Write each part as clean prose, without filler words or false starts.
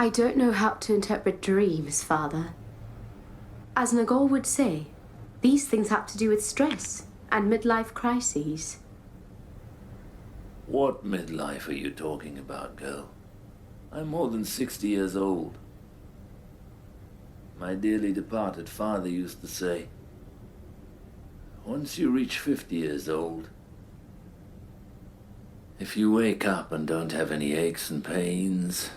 I don't know how to interpret dreams, Father. As Nagol would say, these things have to do with stress and midlife crises. What midlife are you talking about, girl? I'm more than 60 years old. My dearly departed father used to say, once you reach 50 years old, if you wake up and don't have any aches and pains,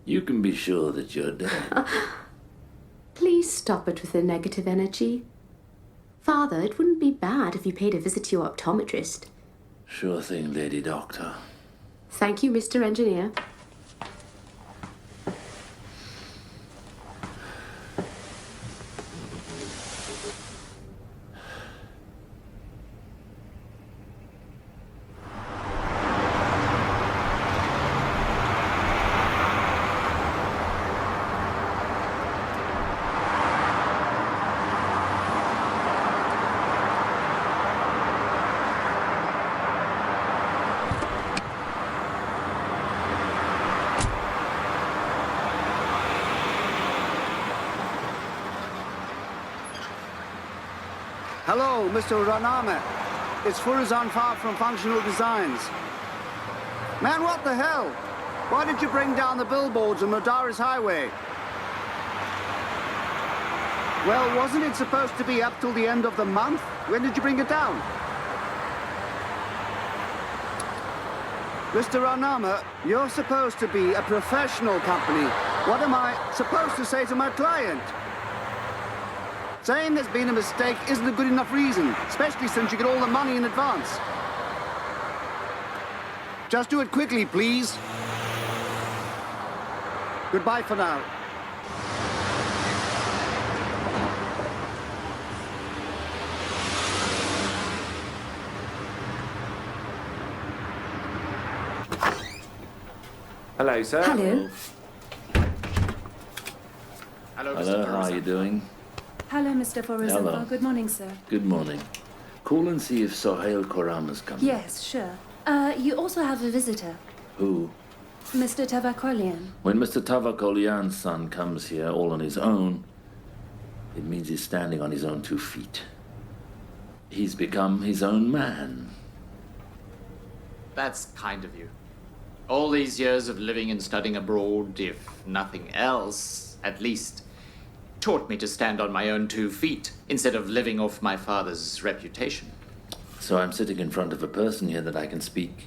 you can be sure that you're dead. Please stop it with the negative energy. Father, it wouldn't be bad if you paid a visit to your optometrist. Sure thing, Lady Doctor. Thank you, Mr. Engineer. Hello, Mr. Raname. It's Furazan Far from Functional Designs. Man, what the hell? Why did you bring down the billboards on Madaris Highway? Well, wasn't it supposed to be up till the end of the month? When did you bring it down? Mr. Raname, you're supposed to be a professional company. What am I supposed to say to my client? Saying there's been a mistake isn't a good enough reason, especially since you get all the money in advance. Just do it quickly, please. Goodbye for now. Hello, sir. Hello. Hello, Hello, how are you doing? Hello, Mr. Hello. Furazan. Good morning, sir. Good morning. Call and see if Sohail Khorrama's coming. Yes, sure. You also have a visitor, Who? Mr. Tavakolian. When Mr. Tavakolian's son comes here all on his own, it means he's standing on his own 2 feet. He's become his own man. That's kind of you. All these years of living and studying abroad, if nothing else, at least taught me to stand on my own 2 feet instead of living off my father's reputation. So I'm sitting in front of a person here that I can speak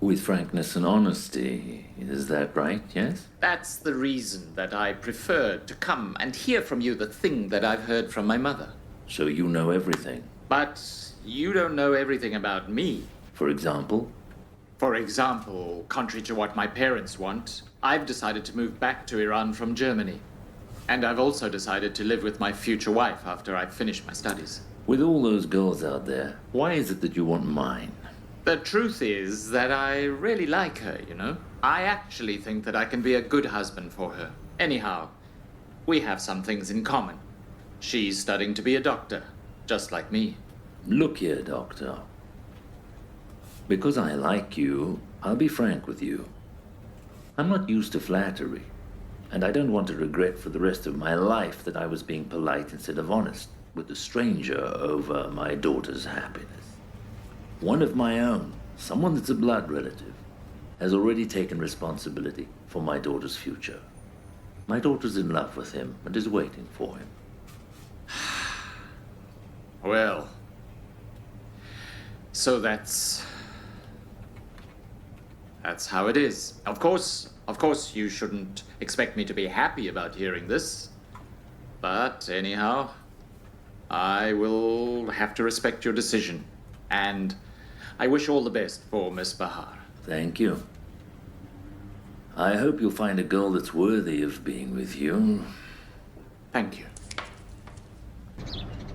with frankness and honesty. Is that right, yes? That's the reason that I preferred to come and hear from you the thing that I've heard from my mother. So you know everything. But you don't know everything about me. For example? For example, contrary to what my parents want, I've decided to move back to Iran from Germany. And I've also decided to live with my future wife after I've finished my studies. With all those girls out there, why is it that you want mine? The truth is that I really like her, you know? I actually think that I can be a good husband for her. Anyhow, we have some things in common. She's studying to be a doctor, just like me. Look here, Doctor. Because I like you, I'll be frank with you. I'm not used to flattery, and I don't want to regret for the rest of my life that I was being polite instead of honest with a stranger over my daughter's happiness. One of my own, someone that's a blood relative, has already taken responsibility for my daughter's future. My daughter's in love with him and is waiting for him. Well, so that's how it is. Of course, you shouldn't expect me to be happy about hearing this. But anyhow, I will have to respect your decision. And I wish all the best for Miss Bahar. Thank you. I hope you'll find a girl that's worthy of being with you. Thank you.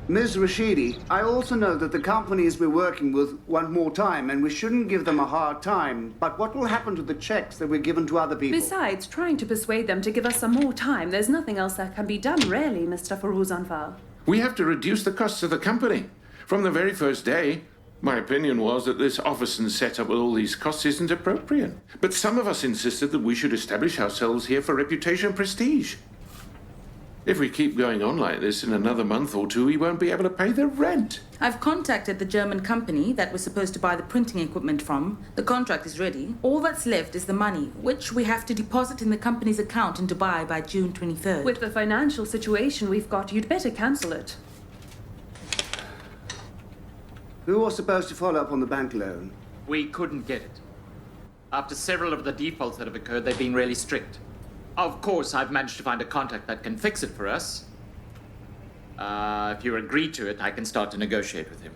Ms. Rashidi, I also know that the companies we're working with want more time, and we shouldn't give them a hard time. But what will happen to the checks that we're given to other people? Besides, trying to persuade them to give us some more time, there's nothing else that can be done, really, Mr. Furazan. We have to reduce the costs of the company from the very first day. My opinion was that this office and setup with all these costs isn't appropriate. But some of us insisted that we should establish ourselves here for reputation and prestige. If we keep going on like this, in another month or two, we won't be able to pay the rent. I've contacted the German company that we're supposed to buy the printing equipment from. The contract is ready. All that's left is the money, which we have to deposit in the company's account in Dubai by June 23rd. With the financial situation we've got, you'd better cancel it. Who was supposed to follow up on the bank loan? We couldn't get it. After several of the defaults that have occurred, they've been really strict. Of course, I've managed to find a contact that can fix it for us. If you agree to it, I can start to negotiate with him.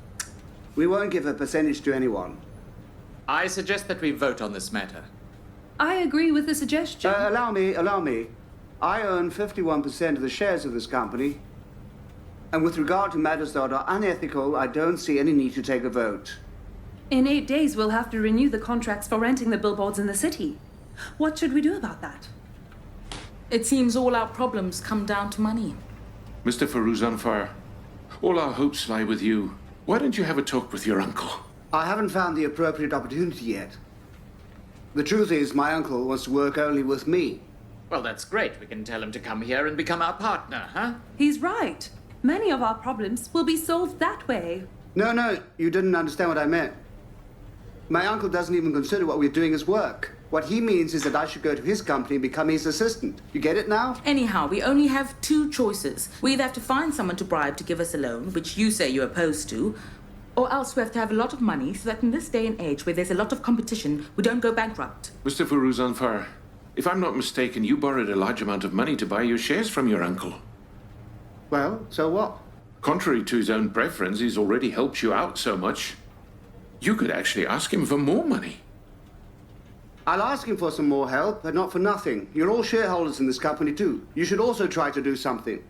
We won't give a percentage to anyone. I suggest that we vote on this matter. I agree with the suggestion. Allow me. I own 51% of the shares of this company. And with regard to matters that are unethical, I don't see any need to take a vote. In 8 days, we'll have to renew the contracts for renting the billboards in the city. What should we do about that? It seems all our problems come down to money. Mr. Faruzanfar, all our hopes lie with you. Why don't you have a talk with your uncle? I haven't found the appropriate opportunity yet. The truth is, my uncle wants to work only with me. Well, that's great. We can tell him to come here and become our partner, huh? He's right. Many of our problems will be solved that way. No, you didn't understand what I meant. My uncle doesn't even consider what we're doing as work. What he means is that I should go to his company and become his assistant. You get it now? Anyhow, we only have two choices. We either have to find someone to bribe to give us a loan, which you say you're opposed to, or else we have to have a lot of money so that in this day and age where there's a lot of competition, we don't go bankrupt. Mr. Faruzanfar, if I'm not mistaken, you borrowed a large amount of money to buy your shares from your uncle. Well, so what? Contrary to his own preference, he's already helped you out so much. You could actually ask him for more money. I'll ask him for some more help, but not for nothing. You're all shareholders in this company too. You should also try to do something.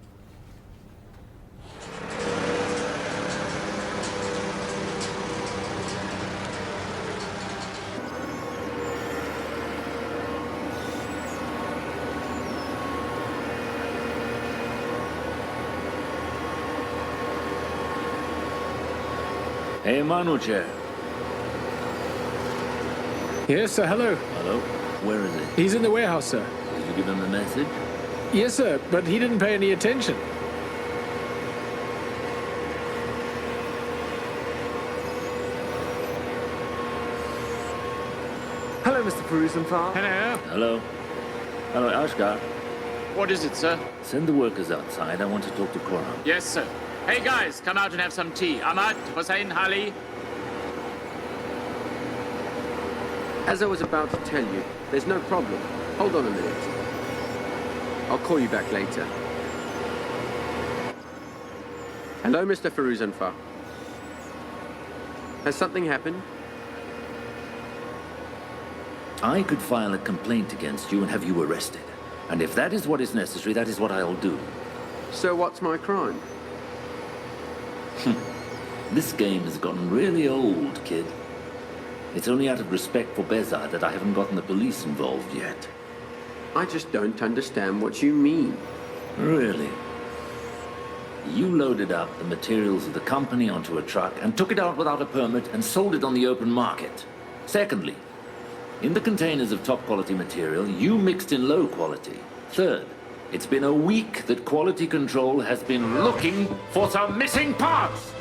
Hey, Manuche. Yes, sir. Hello. Hello. Where is he? He's in the warehouse, sir. Did you give him the message? Yes, sir, but he didn't pay any attention. Hello, Mr. Faruzanfar. Hello. Hello. Hello, Ashgar. What is it, sir? Send the workers outside. I want to talk to Koran. Yes, sir. Hey, guys, come out and have some tea. Ahmad, Hossein, Ali. As I was about to tell you, there's no problem. Hold on a minute. I'll call you back later. Hello, Mr. Faruzanfar. Has something happened? I could file a complaint against you and have you arrested. And if that is what is necessary, that is what I'll do. So what's my crime? This game has gotten really old, kid. It's only out of respect for Bezar that I haven't gotten the police involved yet. I just don't understand what you mean. Really? You loaded up the materials of the company onto a truck and took it out without a permit and sold it on the open market. Secondly, in the containers of top quality material, you mixed in low quality. Third, it's been a week that quality control has been looking for some missing parts!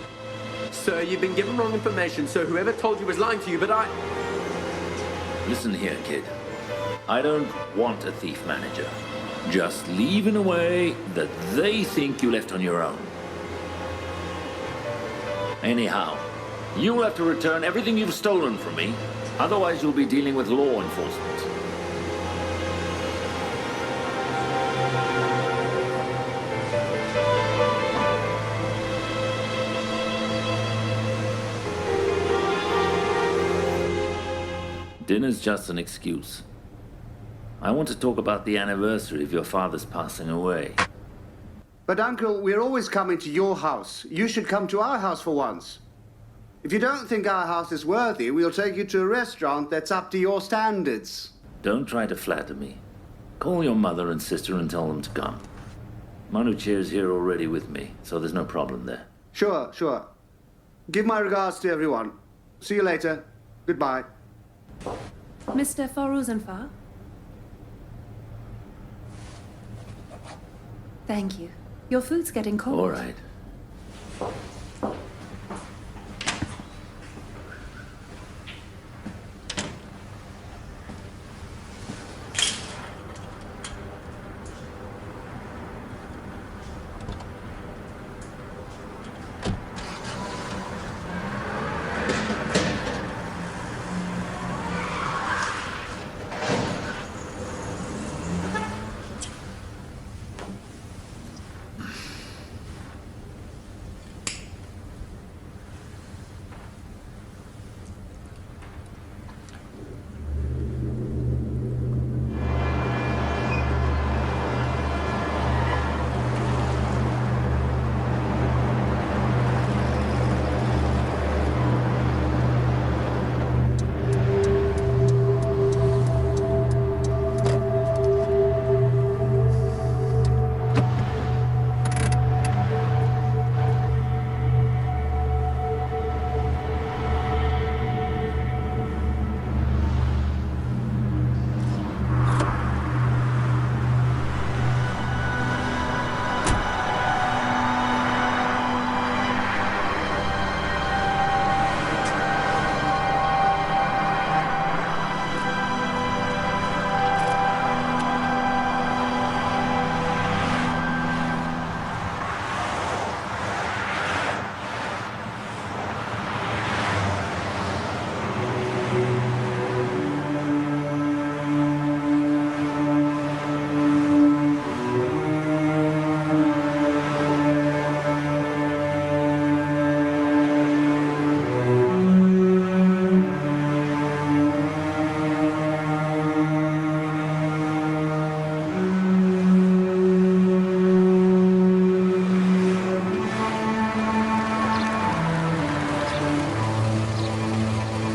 Sir, you've been given wrong information, so whoever told you was lying to you, but I... Listen here, kid. I don't want a thief manager. Just leave in a way that they think you left on your own. Anyhow, you'll have to return everything you've stolen from me. Otherwise, you'll be dealing with law enforcement. Dinner's just an excuse. I want to talk about the anniversary of your father's passing away. But Uncle, we're always coming to your house. You should come to our house for once. If you don't think our house is worthy, we'll take you to a restaurant that's up to your standards. Don't try to flatter me. Call your mother and sister and tell them to come. Manuche's here already with me, so there's no problem there. Sure. Give my regards to everyone. See you later. Goodbye. Mr. Farouzanfar? Thank you. Your food's getting cold. All right.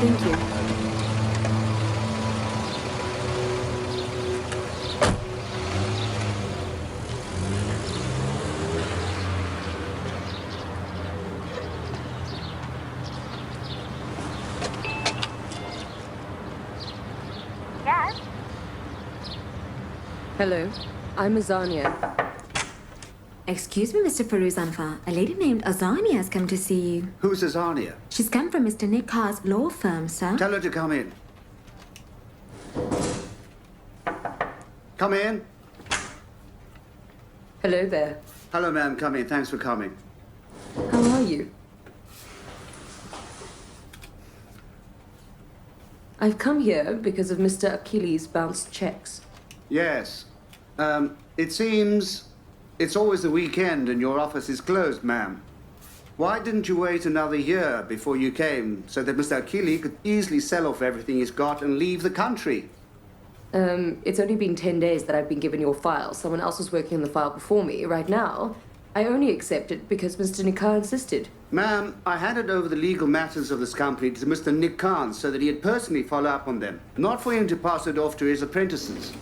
Thank you. Yes? Hello, I'm Azania. Excuse me, Mr. Farouzanfar. A lady named Azania has come to see you. Who's Azania? She's come from Mr. Nick Carr's law firm, sir. Tell her to come in. Come in. Hello there. Hello, ma'am. Come in. Thanks for coming. How are you? I've come here because of Mr. Achilles' bounced checks. Yes. It seems it's always the weekend and your office is closed, ma'am. Why didn't you wait another year before you came so that Mr. Achilles could easily sell off everything he's got and leave the country? It's only been 10 days that I've been given your file. Someone else was working on the file before me. Right now, I only accept it because Mr. Nikar insisted. Ma'am, I handed over the legal matters of this company to Mr. Nick Khan so that he'd personally follow up on them, not for him to pass it off to his apprentices.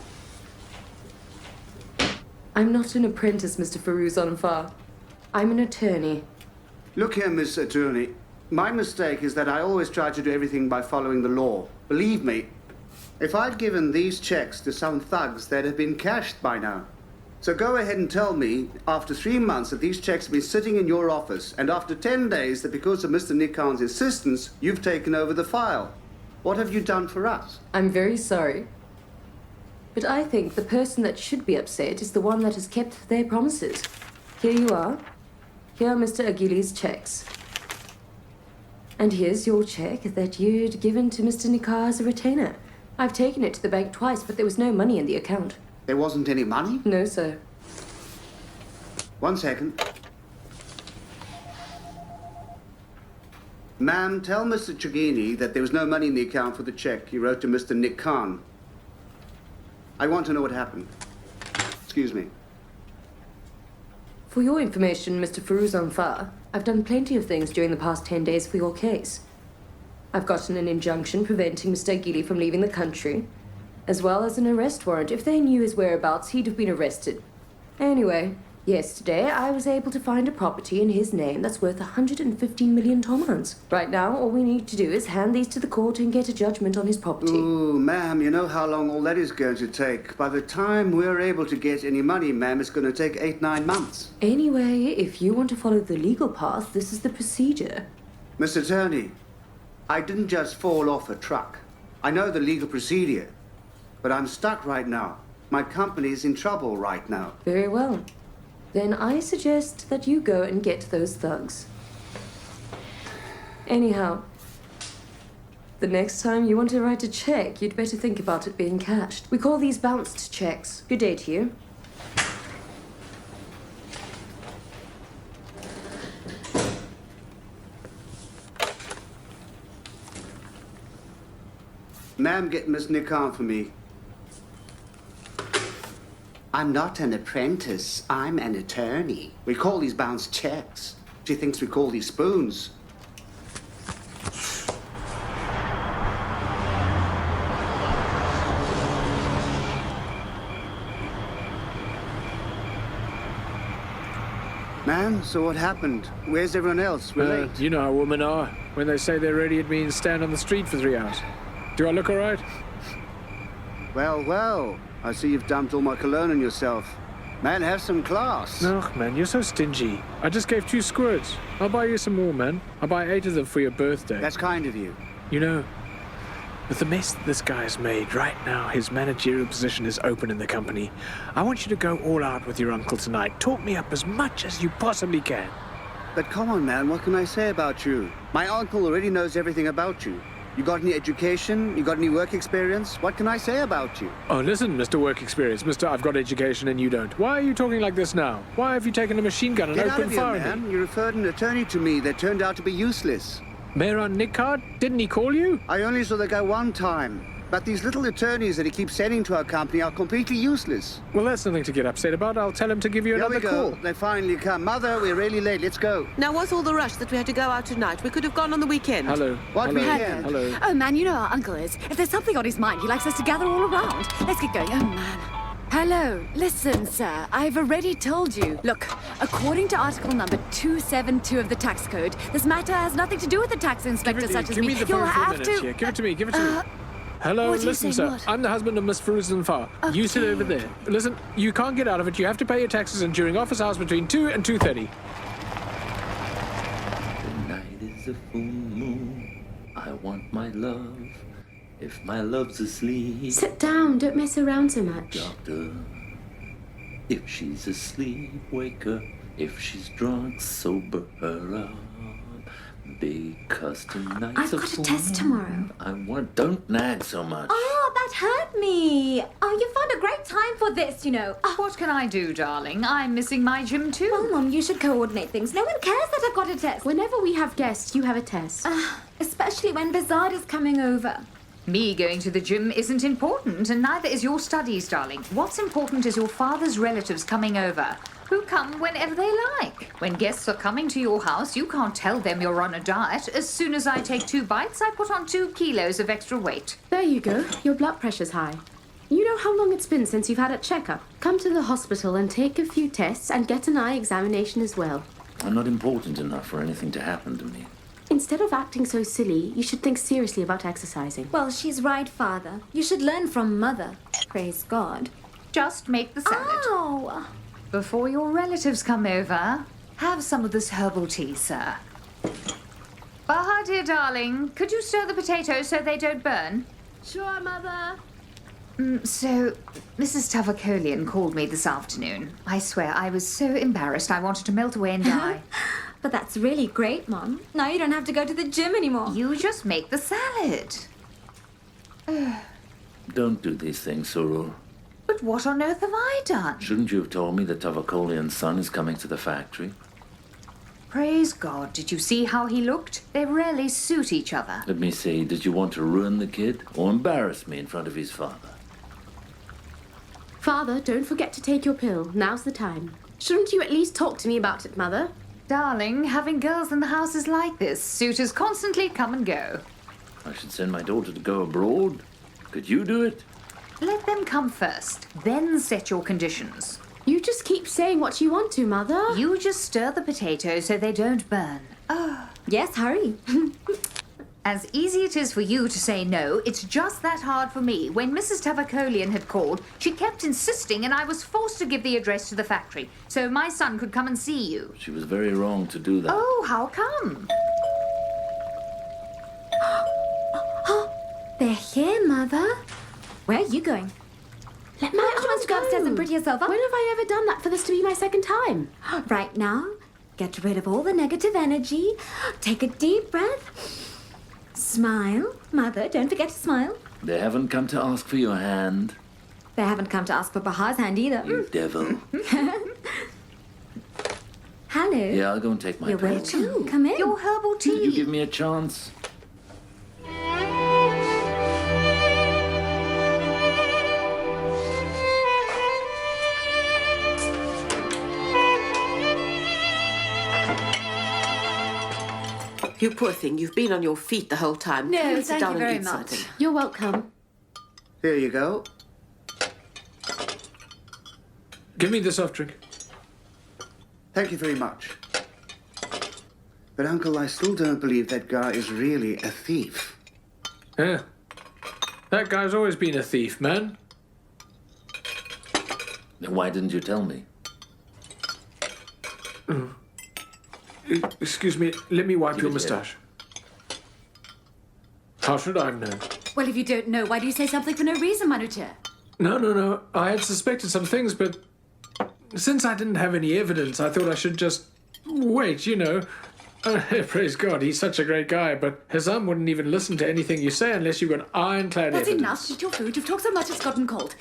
I'm not an apprentice, Mr. Farouzanfar. I'm an attorney. Look here, Miss Attorney. My mistake is that I always try to do everything by following the law. Believe me, if I'd given these checks to some thugs, they'd have been cashed by now. So go ahead and tell me, after 3 months, that these checks have been sitting in your office, and after 10 days, that because of Mr. Nick Khan's insistence, you've taken over the file. What have you done for us? I'm very sorry. But I think the person that should be upset is the one that has kept their promises. Here you are. Here are Mr. Achilles' checks. And here's your check that you'd given to Mr. Nikar as a retainer. I've taken it to the bank twice, but there was no money in the account. There wasn't any money? No, sir. 1 second. Ma'am, tell Mr. Chagini that there was no money in the account for the check he wrote to Mr. Nick Khan. I want to know what happened. Excuse me. For your information, Mr. Farouzanfar, I've done plenty of things during the past 10 days for your case. I've gotten an injunction preventing Mr. Aguili from leaving the country, as well as an arrest warrant. If they knew his whereabouts, he'd have been arrested. Anyway, Yesterday, I was able to find a property in his name that's worth 115 million tomans. Right now, all we need to do is hand these to the court and get a judgment on his property. Ooh, ma'am, you know how long all that is going to take. By the time we're able to get any money, ma'am, it's going to take 8-9 months. Anyway, if you want to follow the legal path, this is the procedure. Mr. Attorney, I didn't just fall off a truck. I know the legal procedure, but I'm stuck right now. My company's in trouble right now. Very well. Then I suggest that you go and get those thugs. Anyhow, the next time you want to write a check, you'd better think about it being cashed. We call these bounced checks. Good day to you. Ma'am, get Miss Nikan for me. I'm not an apprentice. I'm an attorney. We call these bounced checks. She thinks we call these spoons. Ma'am, so what happened? Where's everyone else? We're late. You know how women are. When they say they're ready, it means stand on the street for 3 hours. Do I look all right? Well, well. I see you've dumped all my cologne on yourself. Man, have some class. No, man, you're so stingy. I just gave 2 squirts. I'll buy you some more, man. I'll buy 8 of them for your birthday. That's kind of you. You know, with the mess that this guy's made, right now his managerial position is open in the company. I want you to go all out with your uncle tonight. Talk me up as much as you possibly can. But come on, man, what can I say about you? My uncle already knows everything about you. You got any education? You got any work experience? What can I say about you? Oh, listen, Mr. Work Experience. Mr. I've got education and you don't. Why are you talking like this now? Why have you taken a machine gun and Get out opened of here, fire at me? man. You referred an attorney to me that turned out to be useless. Mayor Nickard? Didn't he call you? I only saw the guy one time. But these little attorneys that he keeps sending to our company are completely useless. Well, that's nothing to get upset about. I'll tell him to give you Here another we go. call. They finally come. Mother, we're really late. Let's go. Now, what's all the rush that we had to go out tonight? We could have gone on the weekend. Hello. What Hello. weekend? Hello. Oh, man, you know our uncle is. If there's something on his mind, he likes us to gather all around. Let's get going. Oh, man. Hello. Listen, sir. I've already told you. Look, according to article number 272 of the tax code, this matter has nothing to do with the tax inspector such as Give me the You'll phone for a have minute to... here. Give it to me. Give it to me. Hello, what are you listen, saying, sir. what? I'm the husband of Miss Feruzan Farr. You sit over there. Listen, you can't get out of it. You have to pay your taxes and during office hours between 2 and 2:30. The night is a full moon. I want my love. If my love's asleep, Sit down, don't mess around so much. doctor. If she's asleep, wake her. If she's drunk, sober her up. Because tonight's I've a got a full test moon. tomorrow. I want. Don't nag so much. Oh, that hurt me. Oh, you found a great time for this, you know. Oh, What can I do, darling? I'm missing my gym too. well, Mum, you should coordinate things. No one cares that I've got a test. Whenever we have guests, you have a test. Especially when Bazard is coming over. Me going to the gym isn't important, and neither is your studies, darling. What's important is your father's relatives coming over, who come whenever they like. When guests are coming to your house, you can't tell them you're on a diet. As soon as I take 2 bites, I put on 2 kilos of extra weight. There you go. Your blood pressure's high. You know how long it's been since you've had a checkup. Come to the hospital and take a few tests and get an eye examination as well. I'm not important enough for anything to happen to me. Instead of acting so silly, you should think seriously about exercising. Well, she's right, Father. You should learn from Mother. Praise God. Just make the salad. Oh! Before your relatives come over, have some of this herbal tea, sir. Baha, dear darling, could you stir the potatoes so they don't burn? Sure, Mother. So, Mrs. Tavakolian called me this afternoon. I swear, I was so embarrassed I wanted to melt away and die. But that's really great, Mum. Now you don't have to go to the gym anymore. You just make the salad. Don't do these things, Soror. But what on earth have I done? Shouldn't you have told me that Tavakolian's son is coming to the factory? Praise God, did you see how he looked? They rarely suit each other. Let me see, did you want to ruin the kid or embarrass me in front of his father? Father, don't forget to take your pill. Now's the time. Shouldn't you at least talk to me about it, Mother? Darling, having girls in the house is like this. Suitors constantly come and go. I should send my daughter to go abroad. Could you do it? Let them come first, then set your conditions. You just keep saying what you want to, Mother. You just stir the potatoes so they don't burn. Yes, hurry. As easy it is for you to say no, it's just that hard for me. When Mrs. Tavakolian had called, she kept insisting, and I was forced to give the address to the factory so my son could come and see you. She was very wrong to do that. Oh, how come? They're here, Mother. Where are you going? Let my Mom wants to go upstairs and pretty yourself up. When have I ever done that for this to be my second time? Right now, get rid of all the negative energy. Take a deep breath. Smile. Mother, don't forget to smile. They haven't come to ask for your hand, They haven't come to ask for Bahar's hand either. you devil. Hello. Yeah, I'll go and take my You're pills. welcome. Come in. Your herbal Did you tea. give me a chance? You poor thing, you've been on your feet the whole time. No, Come and sit thank down you and very eat much. something. You're welcome. Here you go. Give me the soft drink. Thank you very much. But, Uncle, I still don't believe that guy is really a thief. Yeah. That guy's always been a thief, man. Then why didn't you tell me? Excuse me, let me wipe Give your it here. moustache. How should I know? Well, if you don't know, why do you say something for no reason, Manucha? No. I had suspected some things, but since I didn't have any evidence, I thought I should just wait, you know. Praise God, he's such a great guy, but Hazam wouldn't even listen to anything you say unless you've got ironclad That's evidence. enough. Eat your food. You've talked so much it's gotten cold.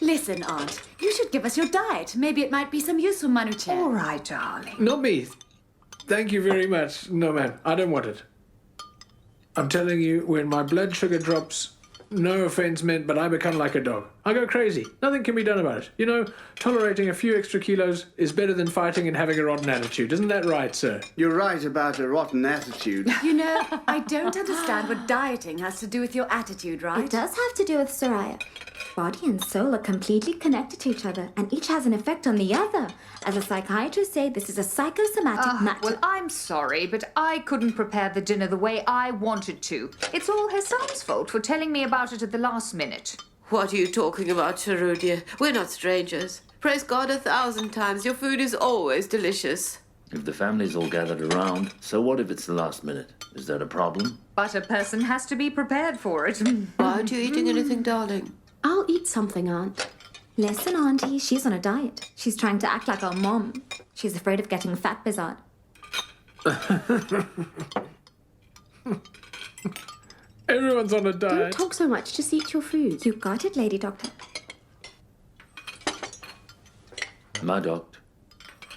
Listen, Aunt, you should give us your diet. Maybe it might be some use for Manucha. All right, darling. Not me. Thank you very much. No, ma'am, I don't want it. I'm telling you, when my blood sugar drops, no offense meant, but I become like a dog. I go crazy. Nothing can be done about it. You know, tolerating a few extra kilos is better than fighting and having a rotten attitude. Isn't that right, sir? You're right about a rotten attitude. You know, I don't understand what dieting has to do with your attitude, right? It does have to do with Soraya. Body and soul are completely connected to each other, and each has an effect on the other. As a psychiatrist say, this is a psychosomatic matter. Well, I'm sorry, but I couldn't prepare the dinner the way I wanted to. It's all Hassan's fault for telling me about it at the last minute. What are you talking about, Sharu, dear? We're not strangers. Praise God 1,000 times. Your food is always delicious. If the family's all gathered around, so what if it's the last minute? Is that a problem? But a person has to be prepared for it. Why aren't you eating anything, darling? I'll eat something, Aunt. Listen, Auntie, she's on a diet. She's trying to act like our mom. She's afraid of getting fat, Bizarre. Everyone's on a Don't diet. talk so much. Just eat your food. You got it, Lady Doctor. My doctor.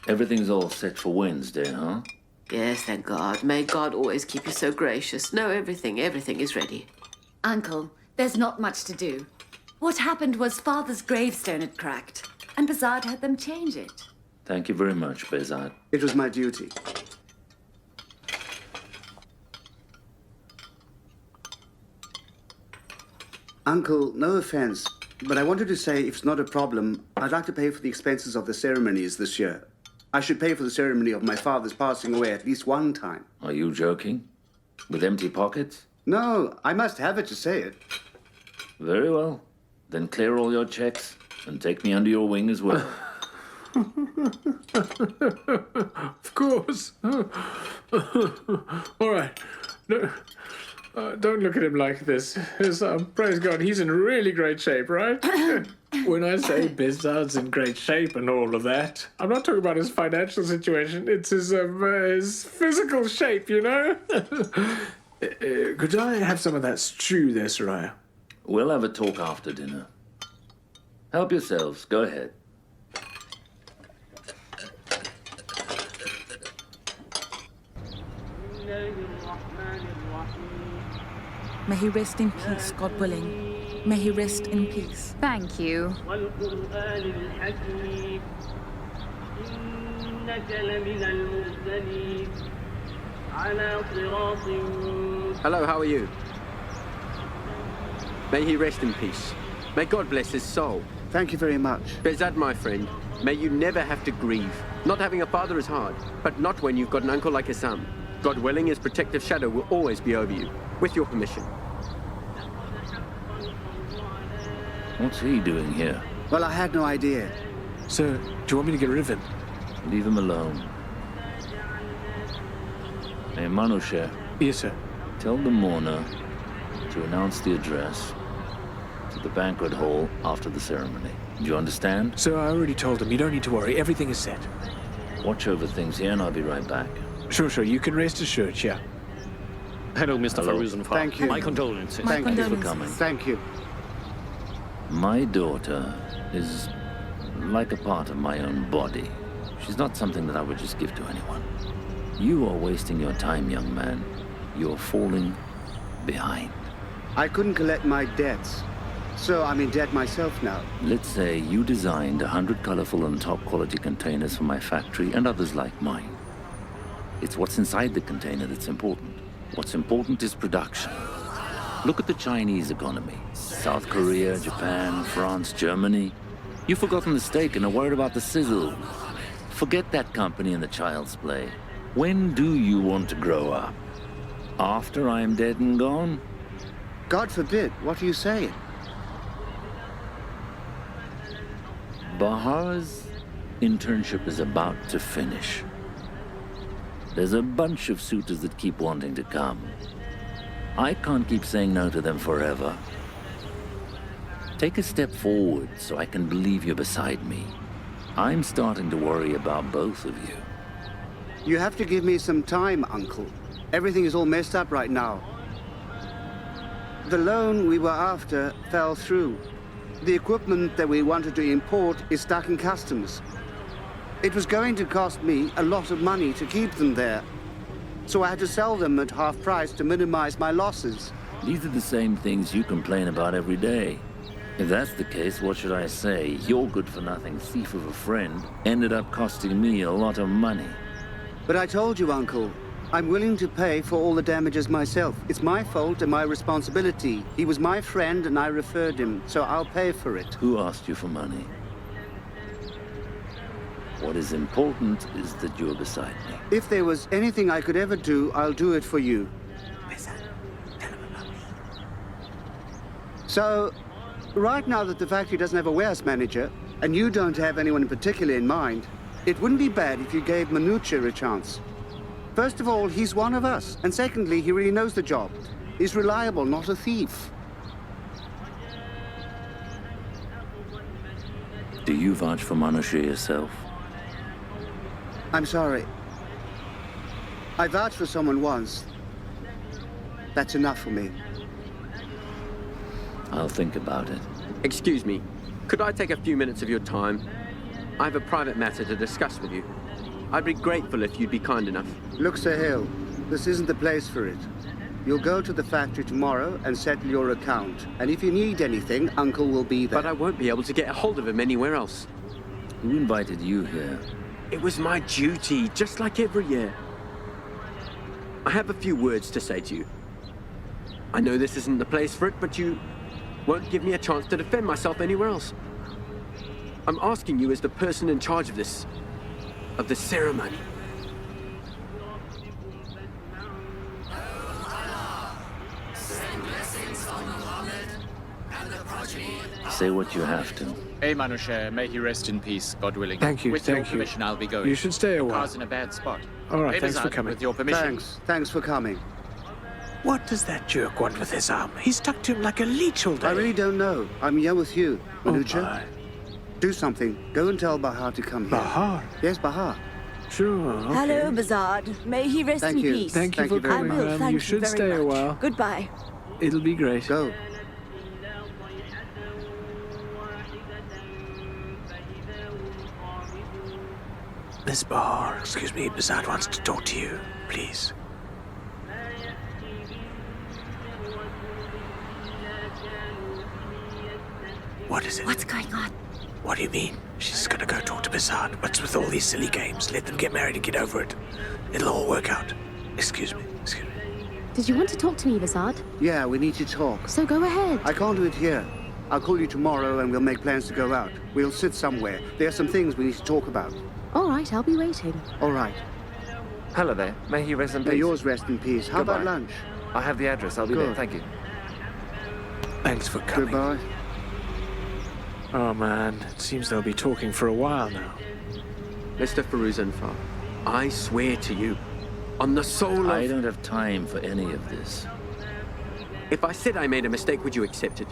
Everything's all set for Wednesday, huh? Yes, thank God. May God always keep you so gracious. No, everything is ready. Uncle, there's not much to do. What happened was Father's gravestone had cracked, and Bazard had them change it. Thank you very much, Bezat. It was my duty. Uncle, no offense, but I wanted to say if it's not a problem, I'd like to pay for the expenses of the ceremonies this year. I should pay for the ceremony of my father's passing away at least one time. Are you joking? With empty pockets? No, I must have it to say it. Very well. Then clear all your checks and take me under your wing as well. Of course. All right. No, don't look at him like this. Praise God, he's in really great shape, right? When I say Bizard's in great shape and all of that, I'm not talking about his financial situation. It's his physical shape, you know? Could I have some of that stew there, Soraya? We'll have a talk after dinner. Help yourselves. Go ahead. May he rest in peace, God willing. May he rest in peace. Thank you. Hello, how are you? May he rest in peace. May God bless his soul. Thank you very much. Bezad, my friend, May you never have to grieve. Not having a father is hard, but not when you've got an uncle like Assam. God willing, his protective shadow will always be over you. With your permission. What's he doing here? Well, I had no idea. Sir, do you want me to get rid of him? Leave him alone. Hey, Manusha. Yes, sir. Tell the mourner to announce the address to the banquet hall after the ceremony. Do you understand? Sir, I already told him. You don't need to worry. Everything is set. Watch over things here and I'll be right back. Sure. You can rest assured, yeah. Hello, Mr. Faruzenfar. Thank you. My condolences. Thank you for coming. Thank you. My daughter is like a part of my own body. She's not something that I would just give to anyone. You are wasting your time, young man. You're falling behind. I couldn't collect my debts, so I'm in debt myself now. Let's say you designed 100 colorful and top-quality containers for my factory and others like mine. It's what's inside the container that's important. What's important is production. Look at the Chinese economy. South Korea, Japan, France, Germany. You've forgotten the steak and are worried about the sizzle. Forget that company and the child's play. When do you want to grow up? After I'm dead and gone? God forbid. What are you saying? Bahar's internship is about to finish. There's a bunch of suitors that keep wanting to come. I can't keep saying no to them forever. Take a step forward so I can believe you're beside me. I'm starting to worry about both of you. You have to give me some time, Uncle. Everything is all messed up right now. The loan we were after fell through. The equipment that we wanted to import is stuck in customs. It was going to cost me a lot of money to keep them there. So I had to sell them at half price to minimize my losses. These are the same things you complain about every day. If that's the case, what should I say? Your good-for-nothing thief of a friend ended up costing me a lot of money. But I told you, Uncle, I'm willing to pay for all the damages myself. It's my fault and my responsibility. He was my friend and I referred him, so I'll pay for it. Who asked you for money? What is important is that you're beside me. If there was anything I could ever do, I'll do it for you. So, right now that the factory doesn't have a warehouse manager, and you don't have anyone in particular in mind, it wouldn't be bad if you gave Manucha a chance. First of all, he's one of us, and secondly, he really knows the job. He's reliable, not a thief. Do you vouch for Manusha yourself? I'm sorry. I vouched for someone once. That's enough for me. I'll think about it. Excuse me. Could I take a few minutes of your time? I have a private matter to discuss with you. I'd be grateful if you'd be kind enough. Look, Sir Hill, this isn't the place for it. You'll go to the factory tomorrow and settle your account. And if you need anything, Uncle will be there. But I won't be able to get a hold of him anywhere else. Who invited you here? It was my duty, just like every year. I have a few words to say to you. I know this isn't the place for it, but you won't give me a chance to defend myself anywhere else. I'm asking you as the person in charge of this ceremony. Say what you have to. Hey, Manusha, may he rest in peace, God willing. Thank you, With your thank you. permission, I'll be going. You should stay a The while. car's in a bad spot. All right, Hey, thanks for Bazad, coming. With your permission. Thanks for coming. What does that jerk want with his arm? He's stuck to him like a leech all day. I really don't know. I'm here with you, Manucha. my. Do something. Go and tell Bahar to come here. Bahar? Yes, Bahar. Sure, okay. Hello, Bazad. May he rest Thank in you. peace. Thank you for very coming, I will, ma'am. thank You should very stay a much. while. Goodbye. It'll be great. Go. Miss Bahar, excuse me, Bazad wants to talk to you, please. What is it? What's going on? What do you mean? She's gonna go talk to Bazad. What's with all these silly games? Let them get married and get over it. It'll all work out. Excuse me. Did you want to talk to me, Bazad? Yeah, we need to talk. So go ahead. I can't do it here. I'll call you tomorrow and we'll make plans to go out. We'll sit somewhere. There are some things we need to talk about. All right, I'll be waiting. All right. Hello there. May he rest in peace. May yours rest in peace. How about lunch? I have the address. I'll be there. Good. Thank you. Thanks for coming. Goodbye. Oh man, it seems they'll be talking for a while now. Mr. Faruzanfar, I swear to you, on the soul of... I don't have time for any of this. If I said I made a mistake, would you accept it?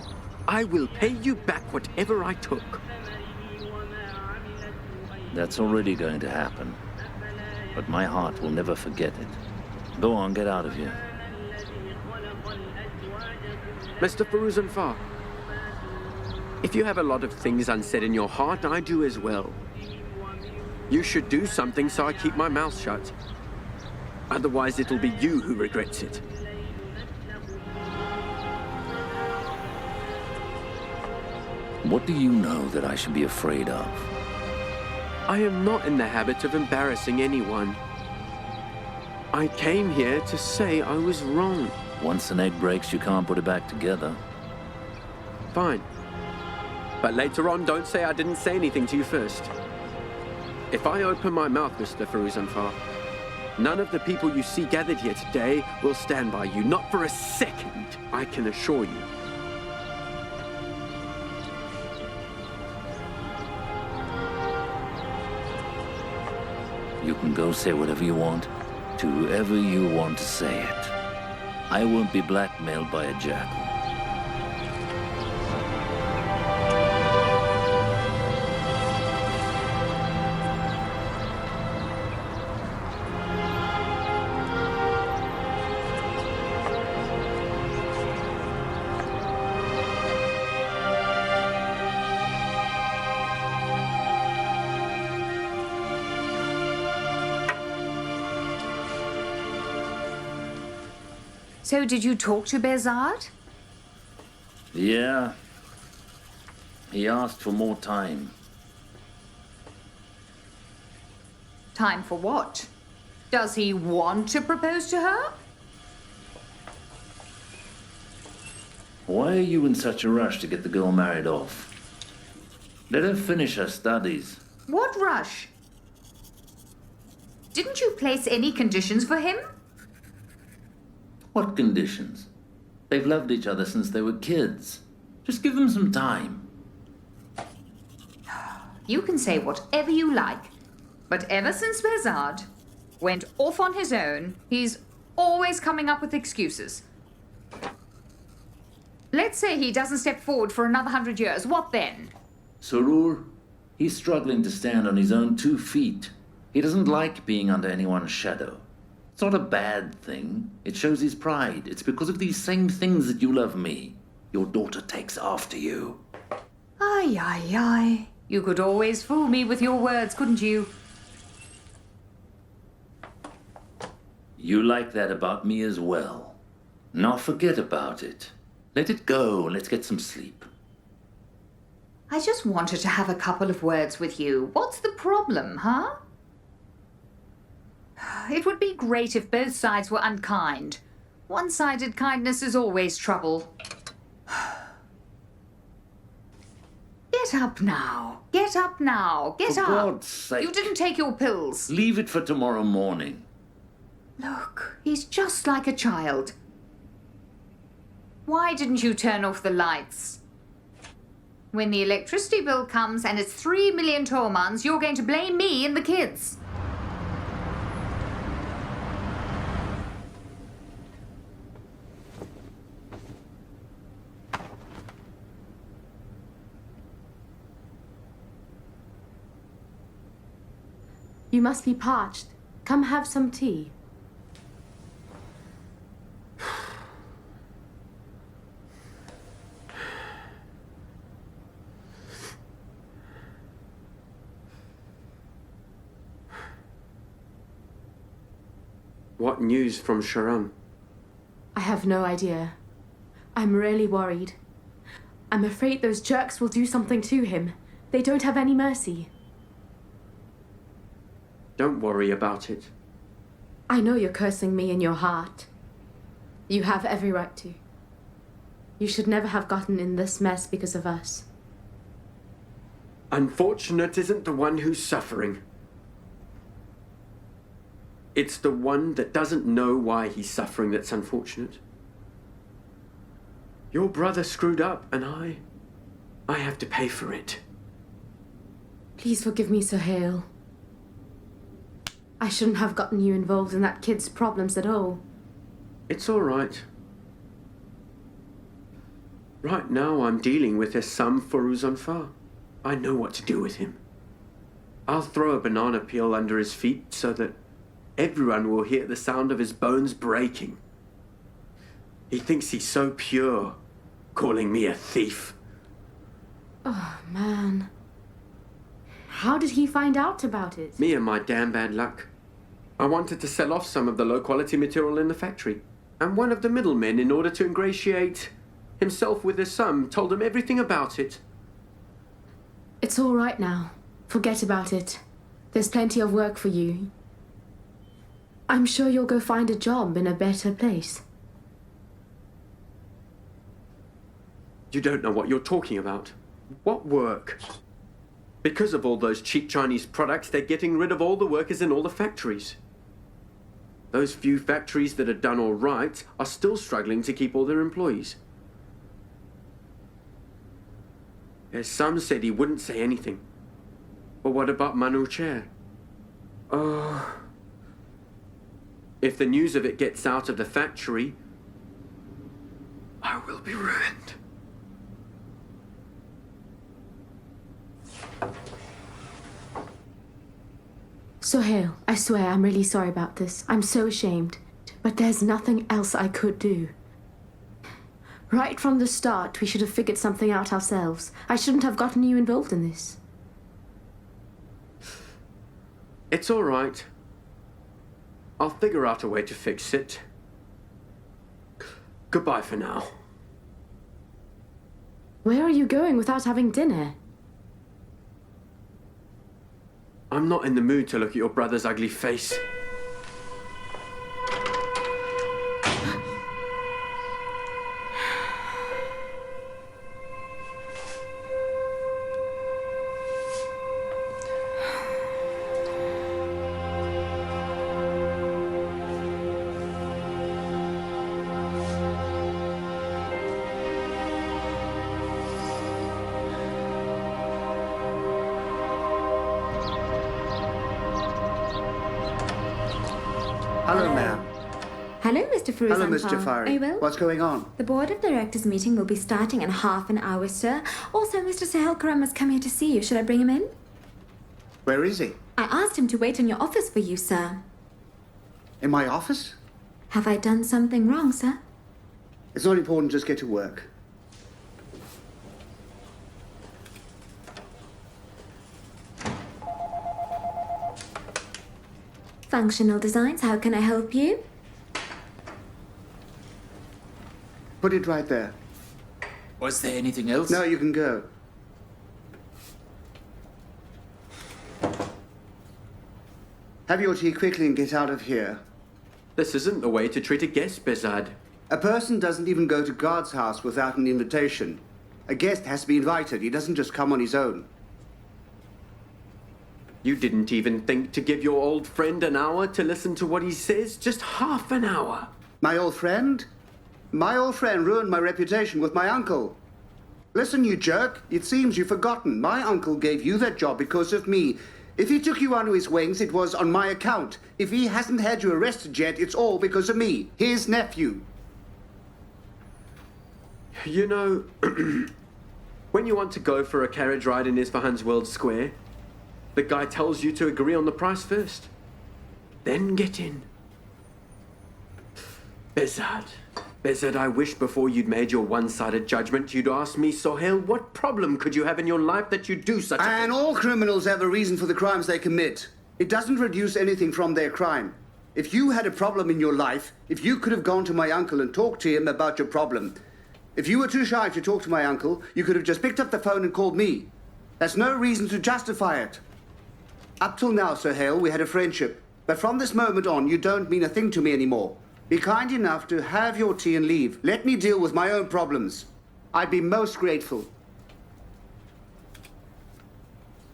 I will pay you back whatever I took. That's already going to happen. But my heart will never forget it. Go on, get out of here. Mr. Faruzanfar, if you have a lot of things unsaid in your heart, I do as well. You should do something so I keep my mouth shut. Otherwise, it'll be you who regrets it. What do you know that I should be afraid of? I am not in the habit of embarrassing anyone. I came here to say I was wrong. Once an egg breaks, you can't put it back together. Fine. But later on, don't say I didn't say anything to you first. If I open my mouth, Mr. Faruzanfar, none of the people you see gathered here today will stand by you. Not for a second, I can assure you. You can go say whatever you want, to whoever you want to say it. I won't be blackmailed by a jackal. So did you talk to Behzad? Yeah. He asked for more time. Time for what? Does he want to propose to her? Why are you in such a rush to get the girl married off? Let her finish her studies. What rush? Didn't you place any conditions for him? What conditions? They've loved each other since they were kids. Just give them some time. You can say whatever you like, but ever since Behzad went off on his own, he's always coming up with excuses. Let's say he doesn't step forward for another 100 years. What then? Surur, he's struggling to stand on his own 2 feet. He doesn't like being under anyone's shadow. It's not a bad thing. It shows his pride. It's because of these same things that you love me. Your daughter takes after you. Ay, ay, ay. You could always fool me with your words, couldn't you? You like that about me as well. Now forget about it. Let it go and let's get some sleep. I just wanted to have a couple of words with you. What's the problem, huh? It would be great if both sides were unkind. One-sided kindness is always trouble. Get up now. Get up now. Get For up. God's sake. You didn't take your pills. Leave it for tomorrow morning. Look, he's just like a child. Why didn't you turn off the lights? When the electricity bill comes and it's 3 million Tormans, you're going to blame me and the kids. You must be parched. Come have some tea. What news from Sharam? I have no idea. I'm really worried. I'm afraid those jerks will do something to him. They don't have any mercy. Don't worry about it. I know you're cursing me in your heart. You have every right to. You should never have gotten in this mess because of us. Unfortunate isn't the one who's suffering. It's the one that doesn't know why he's suffering that's unfortunate. Your brother screwed up, and I have to pay for it. Please forgive me, Sir Hale. I shouldn't have gotten you involved in that kid's problems at all. It's all right. Right now, I'm dealing with Essam Foruzanfar. I know what to do with him. I'll throw a banana peel under his feet so that everyone will hear the sound of his bones breaking. He thinks he's so pure, calling me a thief. Oh, man. How did he find out about it? Me and my damn bad luck. I wanted to sell off some of the low-quality material in the factory, and one of the middlemen, in order to ingratiate himself with his son, told him everything about it. It's all right now. Forget about it. There's plenty of work for you. I'm sure you'll go find a job in a better place. You don't know what you're talking about. What work? Because of all those cheap Chinese products, they're getting rid of all the workers in all the factories. Those few factories that are done all right are still struggling to keep all their employees. As some said, he wouldn't say anything. But what about Manu Chair? Oh. If the news of it gets out of the factory, I will be ruined. Sohail, I swear I'm really sorry about this. I'm so ashamed. But there's nothing else I could do. Right from the start, we should have figured something out ourselves. I shouldn't have gotten you involved in this. It's all right. I'll figure out a way to fix it. Goodbye for now. Where are you going without having dinner? I'm not in the mood to look at your brother's ugly face. Hello, ma'am. Hello, Mr. Firuzan. Hello, Miss Jafari. Abel? What's going on? The Board of Directors meeting will be starting in half an hour, sir. Also, Mr. Sahel Karam has come here to see you. Should I bring him in? Where is he? I asked him to wait in your office for you, sir. In my office? Have I done something wrong, sir? It's not important, just get to work. Functional Designs, how can I help you? Put it right there. Was there anything else? No, you can go. Have your tea quickly and get out of here. This isn't the way to treat a guest, Bezad. A person doesn't even go to God's house without an invitation. A guest has to be invited. He doesn't just come on his own. You didn't even think to give your old friend an hour to listen to what he says? Just half an hour. My old friend? My old friend ruined my reputation with my uncle. Listen, you jerk. It seems you've forgotten. My uncle gave you that job because of me. If he took you under his wings, it was on my account. If he hasn't had you arrested yet, it's all because of me, his nephew. You know, when you want to go for a carriage ride in Isfahan's World Square, the guy tells you to agree on the price first. Then get in. Bezad, I wish before you'd made your one-sided judgment, you'd asked me, Sohail, what problem could you have in your life that you do such a thing? And all criminals have a reason for the crimes they commit. It doesn't reduce anything from their crime. If you had a problem in your life, if you could have gone to my uncle and talked to him about your problem, if you were too shy to talk to my uncle, you could have just picked up the phone and called me. That's no reason to justify it. Up till now, Sir Hale, we had a friendship. But from this moment on, you don't mean a thing to me anymore. Be kind enough to have your tea and leave. Let me deal with my own problems. I'd be most grateful.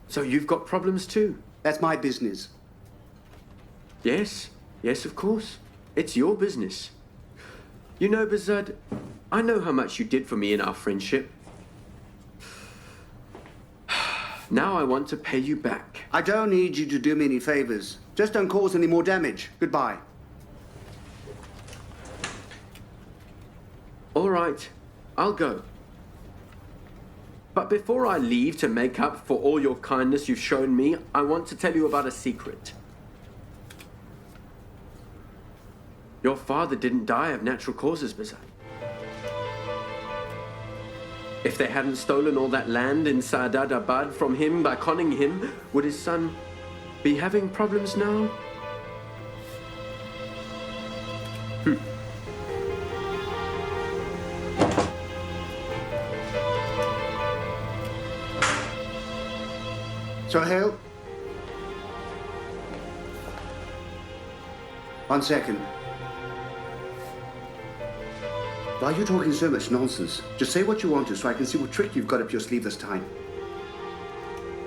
So you've got problems too? That's my business. Yes, yes, of course. It's your business. You know, Bazad, I know how much you did for me in our friendship. Now I want to pay you back. I don't need you to do me any favors. Just don't cause any more damage. Goodbye. All right, I'll go. But before I leave to make up for all your kindness you've shown me, I want to tell you about a secret. Your father didn't die of natural causes, Bazad. If they hadn't stolen all that land in Saadad Abad from him by conning him, would his son be having problems now? Sohail? 1 second. Why are you talking so much nonsense? Just say what you want to so I can see what trick you've got up your sleeve this time.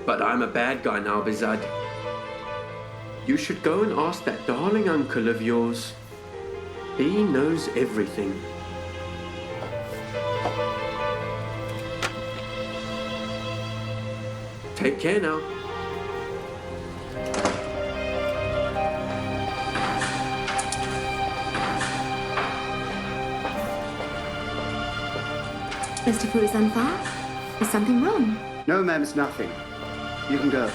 But I'm a bad guy now, Bazad. You should go and ask that darling uncle of yours. He knows everything. Take care now. Mr. Furuzanfar, is something wrong? No, ma'am, it's nothing. You can go.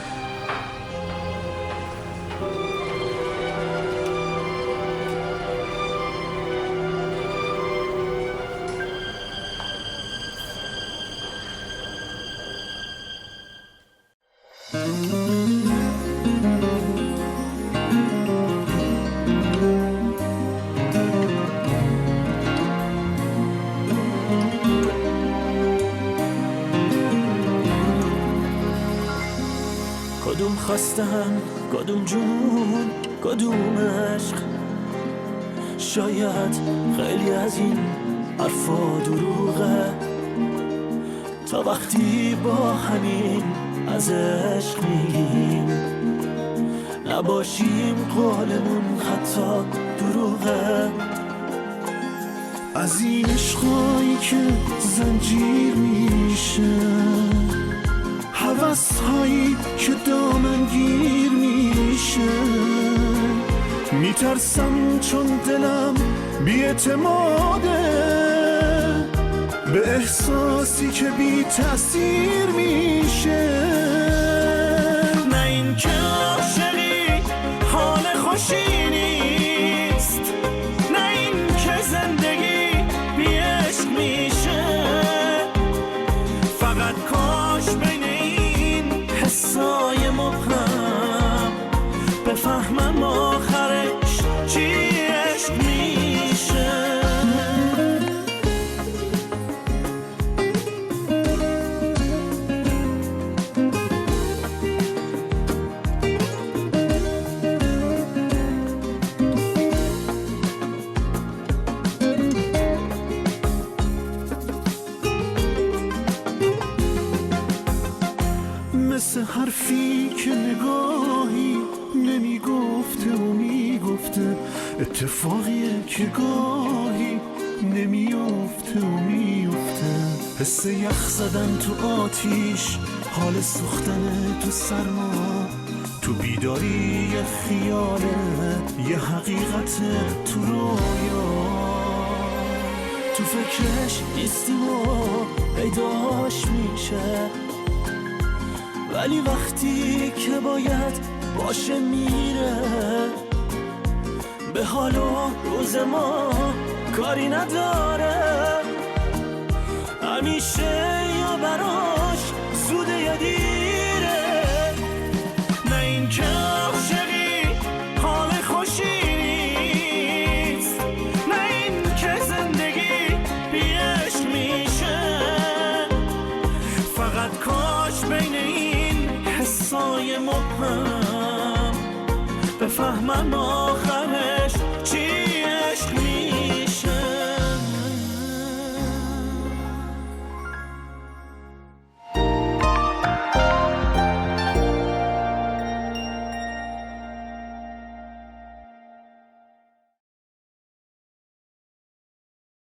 کدوم خواستم کدوم جون کدوم عشق شاید خیلی از این حرفا دروغه تا وقتی با همین از عشق میگیم نباشیم قولمون حتی دروغه از این عشقایی که زنجیر میشه حوث هایی که دامنگیر میشه میترسم چون دلم بی‌اعتماده به احساسی که بی تأثیر میشه نه این که عاشقی حال خوشی نیست نه این که زندگی بی عشق میشه فقط کاش بین حسای مبهم بفهمم آخرش چی عشق میشه مثل حرفی که نگاهی نمیگفته و میگفته اتفاقیه که گاهی نمیافته و میافته حس یخ زدن تو آتیش حال سوختن تو سرما تو بیداری یه خیاله یه حقیقت تو رویا تو فکرش نیستیم و پیداش میشه ولی وقتی که باید باشه میره به حال و روز ما کاری نداره همیشه یا براش زوده یا دیره نه این که عاشقی حال خوشی نیست نه این که زندگی بی عشق میشه فقط کاش بین این حسای مبهم بفهمم آخر